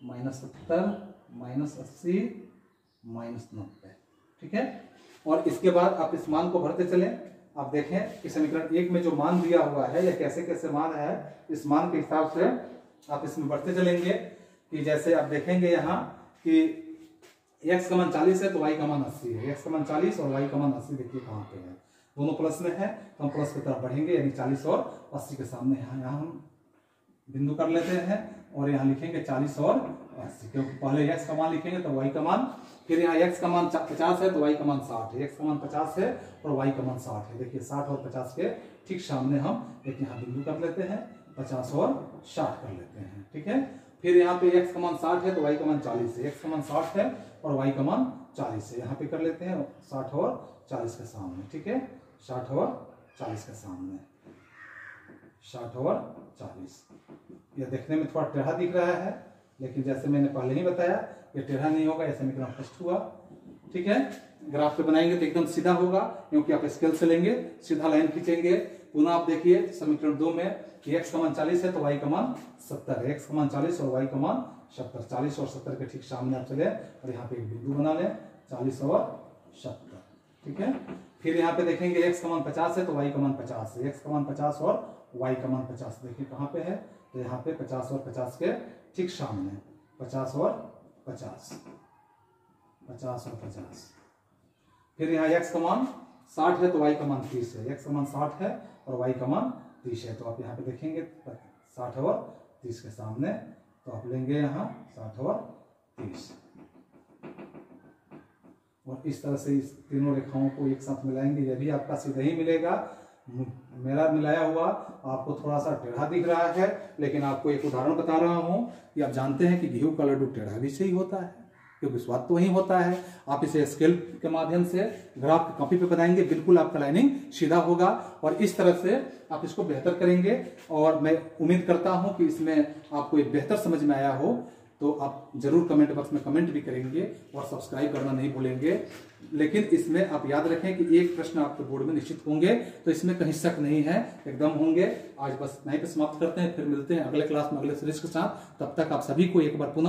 -70 -80 -90, ठीक है। और इसके बाद आप इस मान को भरते चलें। आप देखें कि समीकरण 1 में जो मान दिया हुआ है या कैसे कैसे मान है, इस मान के हिसाब से आप इसमें बढ़ते चलेंगे कि जैसे आप देखेंगे यहाँ कि x का मान 40 है तो y का मान 80 है, x का मान 40 और y का मान 80 देखिए कहाँ पे है, दोनों प्लस में है तो हम प्लस की तरफ बढ़ेंगे, यानी 40 और 80 के सामने यहाँ हम बिंदु कर लेते हैं और यहाँ लिखेंगे 40 और 80, क्योंकि पहले x का मान लिखेंगे तो y का मान, फिर यहाँ x का मान 50 है तो y का मान 60 है, x का मान 50 है और y का मान 60 है। देखिए 60 और 50 के ठीक सामने हम एक यहाँ बिंदु कर लेते हैं, 50 और 60 कर लेते हैं, ठीक है। फिर यहाँ पे x का मान 60 है तो y का मान 40 है, x का मान 60 है और y का मान 40 है, यहाँ पे कर लेते हैं 60 और 40 के सामने, ठीक है, 60 और 40 के सामने, 60 और 40। यह देखने में थोड़ा टेढ़ा दिख रहा है, लेकिन जैसे मैंने पहले ही बताया ये टेढ़ा नहीं होगा, ऐसे समीकरण स्पष्ट हुआ, ठीक है। ग्राफ पे बनाएंगे तो एकदम सीधा होगा, क्योंकि आप स्केल से लेंगे, सीधा लाइन खींचेंगे। पुनः आप देखिए समीकरण 2 में कि x का मान 40 है तो y का मान 70 है, x का मान 40 और y का मान 70, 40 और 70 के ठीक सामने आप चले और यहाँ पे एक बिंदु बना लें, 40 और 70, ठीक है। फिर यहाँ पे देखेंगे x का मान 50 है तो y का मान 50 है, x का मान 50 और y का मान 50, देखिए कहाँ पे है, तो यहाँ पे 50 और 50 के ठीक सामने, 50 और 50, 50 और 50। फिर यहाँ x का मान 60 है तो y का मान 30 है, x का मान 60 है और y का मान 30 है, तो आप यहाँ पे देखेंगे 60 और 30 के सामने, तो आप लेंगे यहाँ 60 और 30 और इस तरह से इस तीनों रेखाओं को एक साथ मिलाएंगे, यह भी आपका सीधा ही मिलेगा। मेरा मिलाया हुआ आपको थोड़ा सा टेढ़ा दिख रहा है, लेकिन आपको एक उदाहरण बता रहा हूं कि आप जानते हैं कि गेहूं का लड्डू टेढ़ा भी सही होता है, क्योंकि स्वाद तो वही होता है। आप इसे स्केल के माध्यम से ग्राफ की कॉपी पे बनाएंगे, बिल्कुल आपका लाइनिंग सीधा होगा और इस तरह से आप इसको बेहतर करेंगे। और मैं उम्मीद करता हूं कि इसमें आपको एक बेहतर समझ में आया हो, तो आप जरूर कमेंट बॉक्स में कमेंट भी करेंगे और सब्सक्राइब करना नहीं भूलेंगे। लेकिन इसमें आप याद रखें कि एक प्रश्न आपके बोर्ड में निश्चित होंगे, तो इसमें कहीं शक नहीं है, एकदम होंगे। आज बस यहीं पे समाप्त करते हैं, फिर मिलते हैं अगले क्लास में अगले सीरीज के साथ। तब तक आप सभी को एक बार पुनः